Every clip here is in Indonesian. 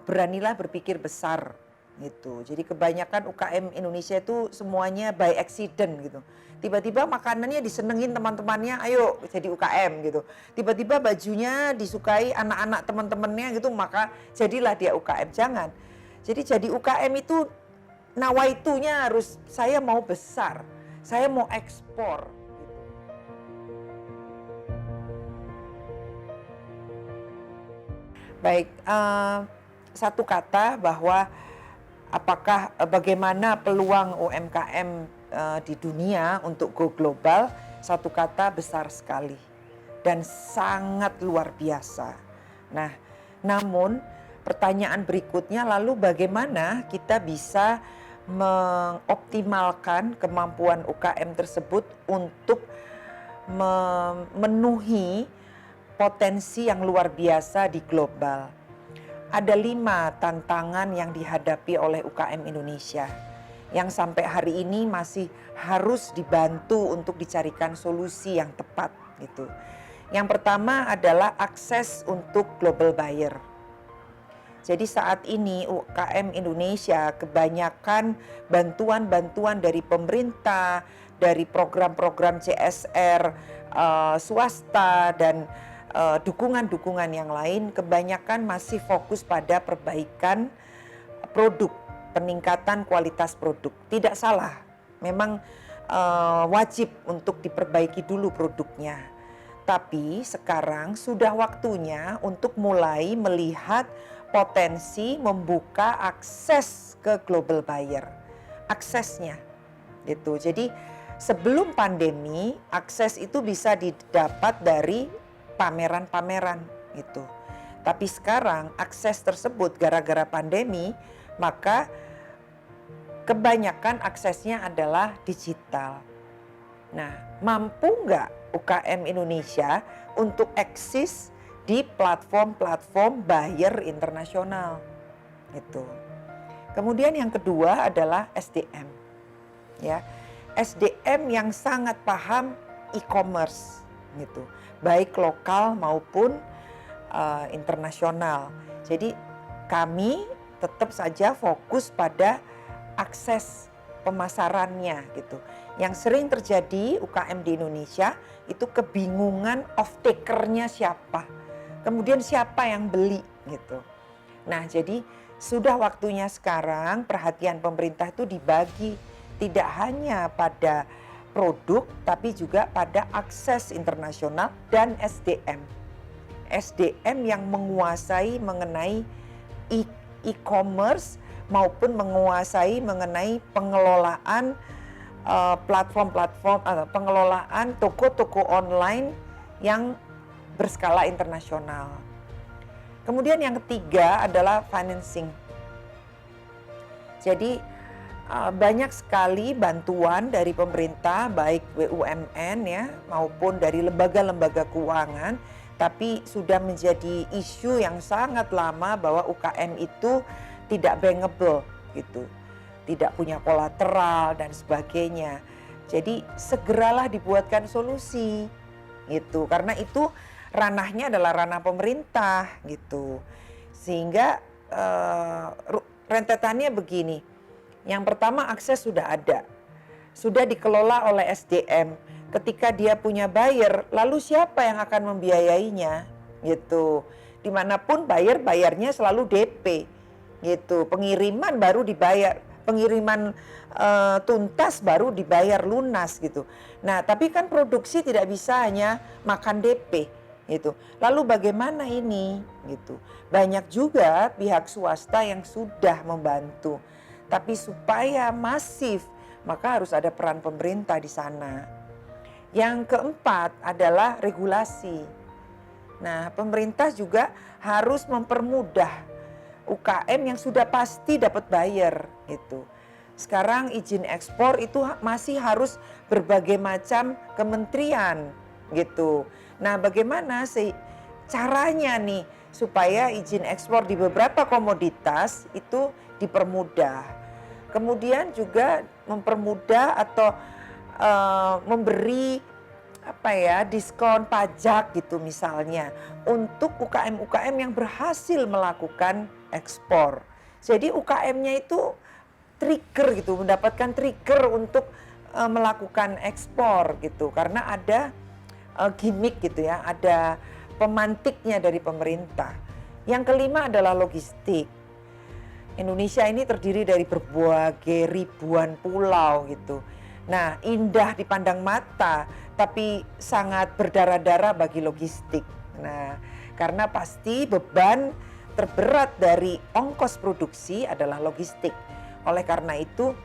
beranilah berpikir besar gitu. Jadi kebanyakan UKM Indonesia itu semuanya by accident gitu. Tiba-tiba makanannya disenengin teman-temannya, ayo jadi UKM gitu. Tiba-tiba bajunya disukai anak-anak teman-temannya gitu, maka jadilah dia UKM. Jangan. Jadi jadi UKM itu nawaitunya harus saya mau besar, saya mau ekspor. Baik, satu kata bahwa apakah bagaimana peluang UMKM di dunia untuk go global, satu kata besar sekali dan sangat luar biasa. Nah, namun pertanyaan berikutnya lalu bagaimana kita bisa mengoptimalkan kemampuan UKM tersebut untuk memenuhi potensi yang luar biasa di global. Ada 5 tantangan yang dihadapi oleh UKM Indonesia yang sampai hari ini masih harus dibantu untuk dicarikan solusi yang tepat gitu. Yang pertama adalah akses untuk global buyer. Jadi saat ini UKM Indonesia kebanyakan bantuan-bantuan dari pemerintah, dari program-program CSR, swasta dan dukungan-dukungan yang lain kebanyakan masih fokus pada perbaikan produk, peningkatan kualitas produk. Tidak salah, memang wajib untuk diperbaiki dulu produknya. Tapi sekarang sudah waktunya untuk mulai melihat potensi membuka akses ke global buyer. Aksesnya gitu. Jadi sebelum pandemi akses itu bisa didapat dari pameran-pameran gitu. Tapi sekarang akses tersebut gara-gara pandemi, maka kebanyakan aksesnya adalah digital. Nah, mampu nggak UKM Indonesia untuk eksis di platform-platform buyer internasional gitu. Kemudian yang kedua adalah SDM. Ya. SDM yang sangat paham e-commerce gitu. Baik lokal maupun internasional. Jadi kami tetap saja fokus pada akses pemasarannya gitu. Yang sering terjadi UKM di Indonesia itu kebingungan off-taker-nya siapa. Kemudian siapa yang beli gitu. Nah, jadi sudah waktunya sekarang perhatian pemerintah itu dibagi tidak hanya pada produk tapi juga pada akses internasional dan SDM. SDM yang menguasai mengenai e-commerce maupun menguasai mengenai pengelolaan platform-platform pengelolaan toko-toko online yang berskala internasional. Kemudian yang ketiga adalah financing. Jadi banyak sekali bantuan dari pemerintah baik BUMN ya maupun dari lembaga-lembaga keuangan, tapi sudah menjadi isu yang sangat lama bahwa UKM itu tidak bankable gitu. Tidak punya kolateral dan sebagainya. Jadi segeralah dibuatkan solusi gitu. Karena itu ranahnya adalah ranah pemerintah gitu. Sehingga rentetannya begini. Yang pertama akses sudah ada. Sudah dikelola oleh SDM. Ketika dia punya buyer, lalu siapa yang akan membiayainya gitu. Dimanapun bayarnya selalu DP gitu. Pengiriman baru dibayar. Pengiriman tuntas baru dibayar lunas gitu. Nah, tapi kan produksi tidak bisa hanya makan DP gitu. Lalu bagaimana ini gitu. Banyak juga pihak swasta yang sudah membantu. Tapi supaya masif, maka harus ada peran pemerintah di sana. Yang keempat adalah regulasi. Nah, pemerintah juga harus mempermudah UKM yang sudah pasti dapat buyer gitu. Sekarang izin ekspor itu masih harus berbagai macam kementerian gitu. Nah, bagaimana sih caranya nih supaya izin ekspor di beberapa komoditas itu dipermudah. Kemudian juga mempermudah atau memberi diskon pajak gitu misalnya untuk UKM-UKM yang berhasil melakukan ekspor. Jadi UKM-nya itu trigger gitu, mendapatkan trigger untuk melakukan ekspor gitu karena ada gimmick gitu ya, ada pemantiknya dari pemerintah. Yang kelima adalah logistik. Indonesia ini terdiri dari berbagai ribuan pulau gitu. Nah, indah dipandang mata, tapi sangat berdarah-darah bagi logistik. Nah, karena pasti beban terberat dari ongkos produksi adalah logistik. Oleh karena itu,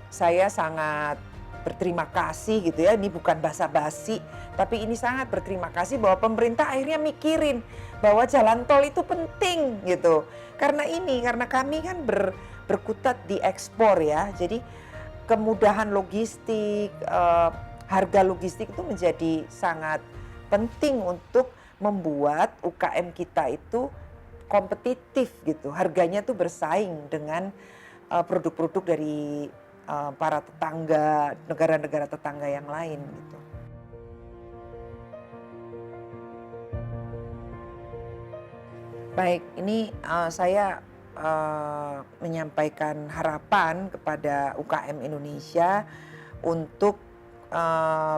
saya sangat berterima kasih gitu ya, ini bukan basa-basi, tapi ini sangat berterima kasih bahwa pemerintah akhirnya mikirin bahwa jalan tol itu penting gitu. Karena kami kan berkutat di ekspor ya, jadi kemudahan logistik, harga logistik itu menjadi sangat penting untuk membuat UKM kita itu kompetitif gitu. Harganya tuh bersaing dengan produk-produk dari para tetangga, negara-negara tetangga yang lain gitu. Baik, ini saya menyampaikan harapan kepada UKM Indonesia untuk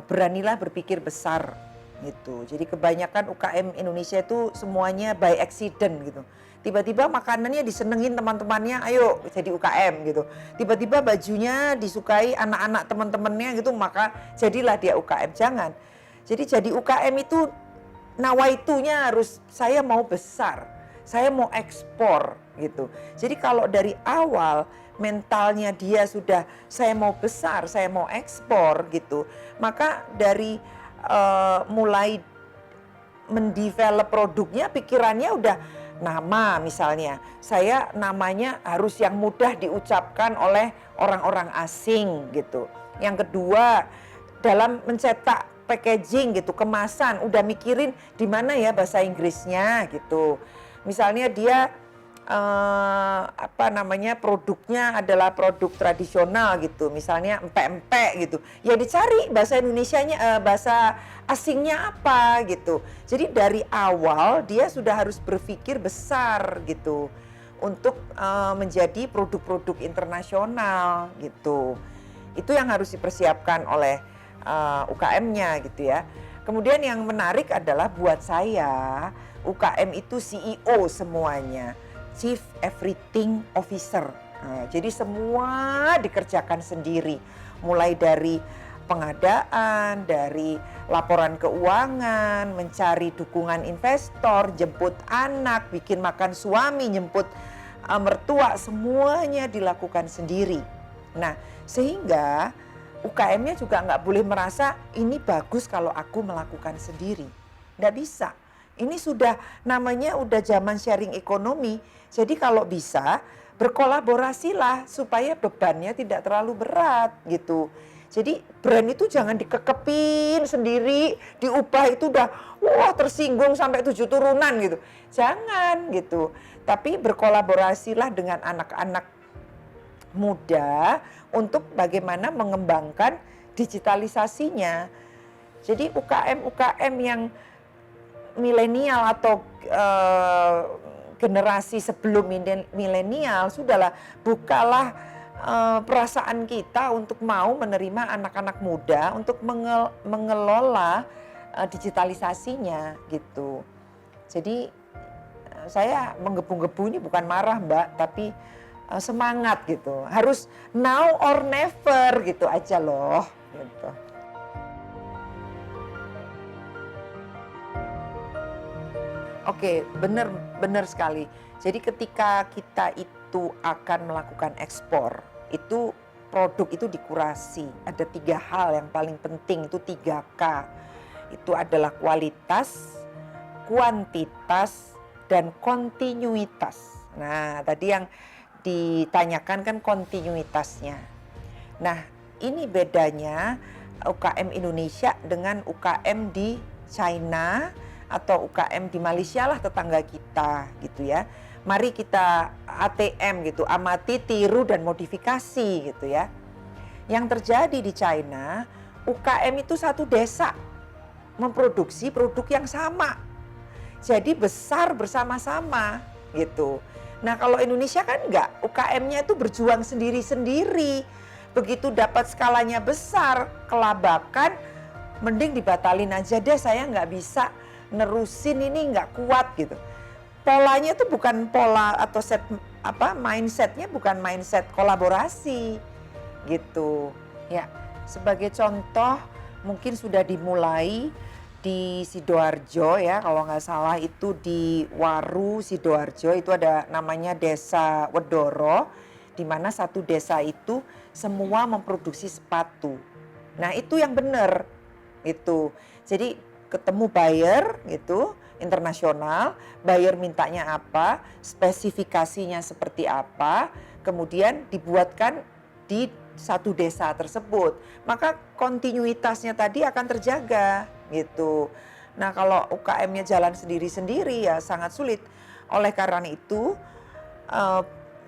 beranilah berpikir besar gitu. Jadi kebanyakan UKM Indonesia itu semuanya by accident gitu. Tiba-tiba makanannya disenengin teman-temannya, ayo jadi UKM gitu. Tiba-tiba bajunya disukai anak-anak teman-temannya gitu, maka jadilah dia UKM. Jangan. Jadi jadi UKM itu nawaitunya harus saya mau besar, saya mau ekspor gitu. Jadi kalau dari awal mentalnya dia sudah saya mau besar, saya mau ekspor gitu, maka dari mulai mendevelop produknya pikirannya udah nama misalnya. Saya namanya harus yang mudah diucapkan oleh orang-orang asing gitu. Yang kedua dalam mencetak packaging gitu, kemasan udah mikirin di mana ya bahasa Inggrisnya gitu. Misalnya dia produknya adalah produk tradisional gitu, misalnya empek-empek gitu, ya dicari bahasa Indonesianya, bahasa asingnya apa gitu. Jadi dari awal dia sudah harus berpikir besar gitu untuk menjadi produk-produk internasional gitu. Itu yang harus dipersiapkan oleh UKM-nya gitu ya. Kemudian yang menarik adalah buat saya UKM itu CEO semuanya, Chief Everything Officer. Nah, jadi semua dikerjakan sendiri, mulai dari pengadaan, dari laporan keuangan, mencari dukungan investor, jemput anak, bikin makan suami, jemput mertua, semuanya dilakukan sendiri. Nah, sehingga UKM-nya juga nggak boleh merasa ini bagus kalau aku melakukan sendiri. Nggak bisa. Ini sudah namanya udah zaman sharing ekonomi. Jadi kalau bisa berkolaborasilah supaya bebannya tidak terlalu berat gitu. Jadi brand itu jangan dikekepin sendiri, diubah itu udah tersinggung sampai 7 turunan gitu. Jangan gitu. Tapi berkolaborasilah dengan anak-anak muda untuk bagaimana mengembangkan digitalisasinya. Jadi UKM-UKM yang milenial atau generasi sebelum milenial, sudahlah bukalah perasaan kita untuk mau menerima anak-anak muda untuk mengelola digitalisasinya gitu. Jadi saya menggebu-gebu ini bukan marah Mbak, tapi semangat gitu. Harus now or never gitu aja loh gitu. Oke, benar sekali. Jadi ketika kita itu akan melakukan ekspor, itu produk itu dikurasi. Ada 3 hal yang paling penting, itu 3K. Itu adalah kualitas, kuantitas, dan kontinuitas. Nah, tadi yang ditanyakan kan kontinuitasnya. Nah, ini bedanya UKM Indonesia dengan UKM di China atau UKM di Malaysia lah, tetangga kita gitu ya. Mari kita ATM gitu, amati, tiru dan modifikasi gitu ya. Yang terjadi di China, UKM itu satu desa. memproduksi produk yang sama. Jadi besar bersama-sama gitu. Nah kalau Indonesia kan enggak, UKM-nya itu berjuang sendiri-sendiri. Begitu dapat skalanya besar, kelabakan, mending dibatalin aja deh, saya nggak bisa nerusin ini, nggak kuat gitu. Polanya itu bukan pola atau mindsetnya bukan mindset kolaborasi gitu. Ya, sebagai contoh mungkin sudah dimulai di Sidoarjo ya, kalau nggak salah itu di Waru Sidoarjo itu ada namanya Desa Wedoro, di mana satu desa itu semua memproduksi sepatu. Nah itu yang benar itu. Jadi ketemu buyer gitu internasional, buyer mintanya apa, spesifikasinya seperti apa, kemudian dibuatkan di satu desa tersebut. Maka kontinuitasnya tadi akan terjaga gitu. Nah kalau UKM-nya jalan sendiri-sendiri ya sangat sulit. Oleh karena itu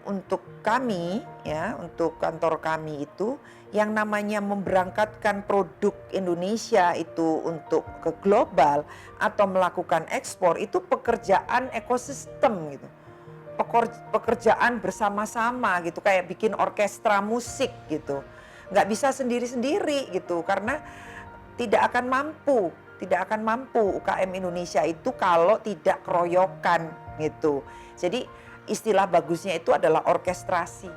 untuk kami ya, untuk kantor kami itu yang namanya memberangkatkan produk Indonesia itu untuk ke global atau melakukan ekspor itu pekerjaan ekosistem gitu. Pekerjaan bersama-sama gitu, kayak bikin orkestra musik gitu. Nggak bisa sendiri-sendiri gitu karena tidak akan mampu UKM Indonesia itu kalau tidak keroyokan gitu. Jadi istilah bagusnya itu adalah orkestrasi.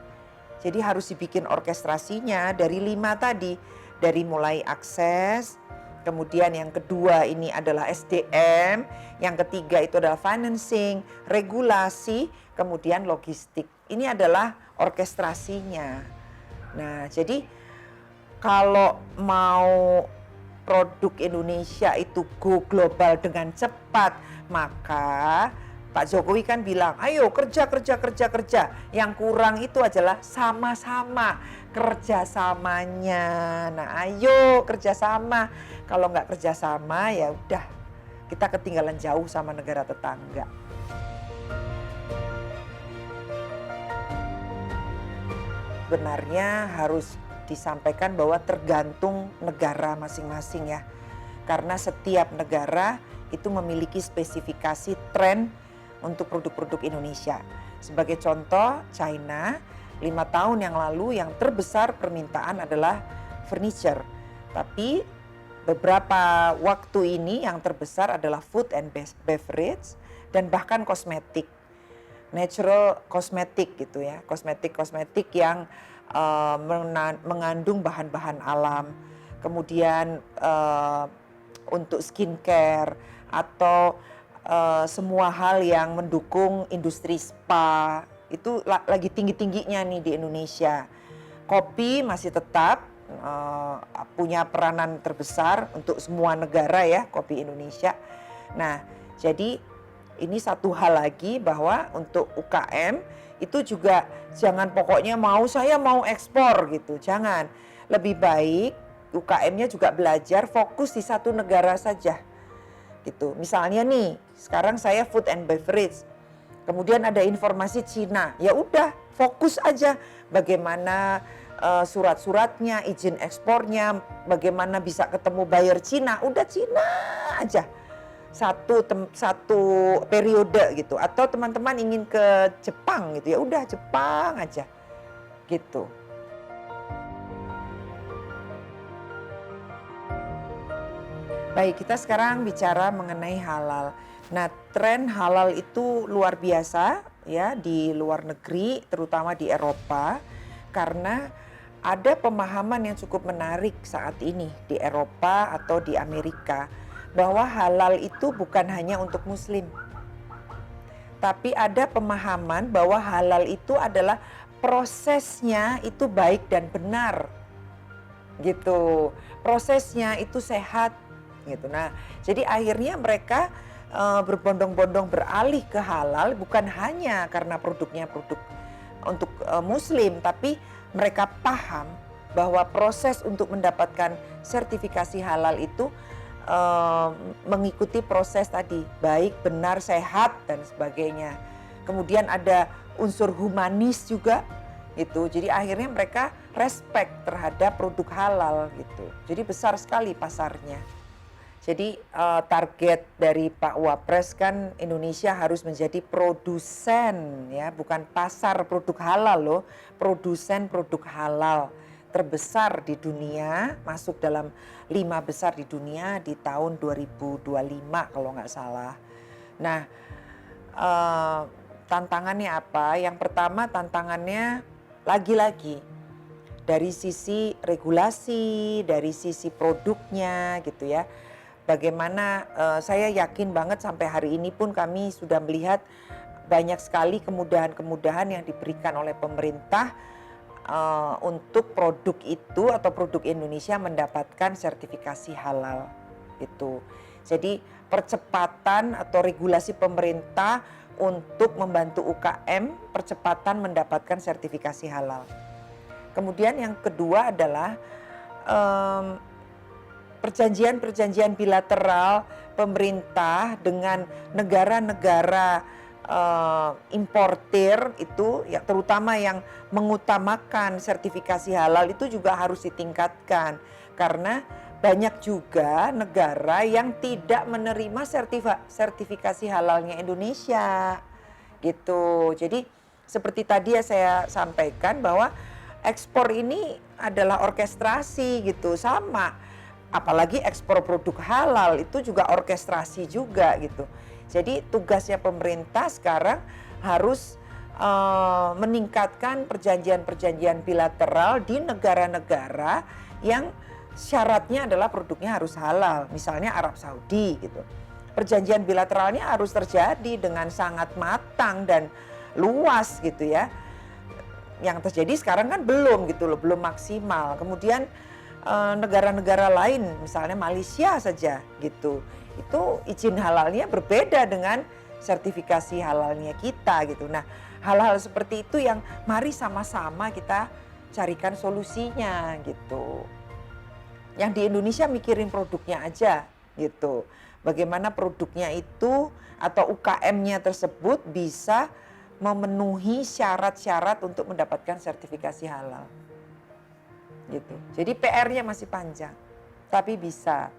Jadi harus dibikin orkestrasinya dari 5 tadi. Dari mulai akses, kemudian yang kedua ini adalah SDM, yang ketiga itu adalah financing, regulasi, kemudian logistik. Ini adalah orkestrasinya. Nah jadi kalau mau produk Indonesia itu go global dengan cepat, maka Pak Jokowi kan bilang, ayo kerja. Yang kurang itu adalah sama-sama kerjasamanya. Nah ayo kerjasama. Kalau nggak kerjasama ya udah kita ketinggalan jauh sama negara tetangga. Sebenarnya harus disampaikan bahwa tergantung negara masing-masing ya. Karena setiap negara itu memiliki spesifikasi tren untuk produk-produk Indonesia. Sebagai contoh, China 5 tahun yang lalu yang terbesar permintaan adalah furniture. Tapi beberapa waktu ini yang terbesar adalah food and beverage dan bahkan kosmetik. Natural kosmetik gitu ya. Kosmetik yang mengandung bahan-bahan alam. Kemudian untuk skincare atau semua hal yang mendukung industri spa itu lagi tinggi-tingginya nih di Indonesia. Kopi masih tetap punya peranan terbesar untuk semua negara ya, kopi Indonesia. Nah, jadi ini satu hal lagi bahwa untuk UKM itu juga jangan pokoknya saya mau ekspor gitu, jangan. Lebih baik UKM-nya juga belajar fokus di satu negara saja. Gitu. Misalnya nih, sekarang saya food and beverage. Kemudian ada informasi Cina. Ya udah, fokus aja bagaimana surat-suratnya, izin ekspornya, bagaimana bisa ketemu buyer Cina. Udah Cina aja. Satu periode gitu. Atau teman-teman ingin ke Jepang gitu, ya udah Jepang aja. Gitu. Baik, kita sekarang bicara mengenai halal. Nah, tren halal itu luar biasa ya di luar negeri, terutama di Eropa, karena ada pemahaman yang cukup menarik saat ini di Eropa atau di Amerika, bahwa halal itu bukan hanya untuk Muslim. Tapi ada pemahaman bahwa halal itu adalah prosesnya itu baik dan benar. Gitu. Prosesnya itu sehat. Gitu. Nah, jadi akhirnya mereka berbondong-bondong beralih ke halal bukan hanya karena produknya produk untuk Muslim, tapi mereka paham bahwa proses untuk mendapatkan sertifikasi halal itu mengikuti proses tadi baik, benar, sehat dan sebagainya. Kemudian ada unsur humanis juga gitu. Jadi akhirnya mereka respect terhadap produk halal gitu. Jadi besar sekali pasarnya. Jadi target dari Pak Wapres kan Indonesia harus menjadi produsen ya, bukan pasar produk halal loh, produsen produk halal terbesar di dunia, masuk dalam 5 besar di dunia di tahun 2025 kalau nggak salah. Nah, tantangannya apa? Yang pertama tantangannya lagi-lagi dari sisi regulasi, dari sisi produknya gitu ya. Bagaimana saya yakin banget sampai hari ini pun kami sudah melihat banyak sekali kemudahan-kemudahan yang diberikan oleh pemerintah untuk produk itu atau produk Indonesia mendapatkan sertifikasi halal itu. Jadi percepatan atau regulasi pemerintah untuk membantu UKM percepatan mendapatkan sertifikasi halal. Kemudian yang kedua adalah perjanjian-perjanjian bilateral pemerintah dengan negara-negara importir itu ya, terutama yang mengutamakan sertifikasi halal itu juga harus ditingkatkan karena banyak juga negara yang tidak menerima sertifikasi halalnya Indonesia gitu. Jadi seperti tadi ya saya sampaikan bahwa ekspor ini adalah orkestrasi gitu, sama apalagi ekspor produk halal itu juga orkestrasi juga gitu. Jadi tugasnya pemerintah sekarang harus meningkatkan perjanjian-perjanjian bilateral di negara-negara yang syaratnya adalah produknya harus halal, misalnya Arab Saudi gitu. Perjanjian bilateralnya harus terjadi dengan sangat matang dan luas gitu ya. Yang terjadi sekarang kan belum gitu loh, belum maksimal. Kemudian negara-negara lain misalnya Malaysia saja gitu, itu izin halalnya berbeda dengan sertifikasi halalnya kita gitu. Nah hal-hal seperti itu yang mari sama-sama kita carikan solusinya gitu. Yang di Indonesia mikirin produknya aja gitu, bagaimana produknya itu atau UKM-nya tersebut bisa memenuhi syarat-syarat untuk mendapatkan sertifikasi halal gitu. Jadi PR-nya masih panjang, tapi bisa.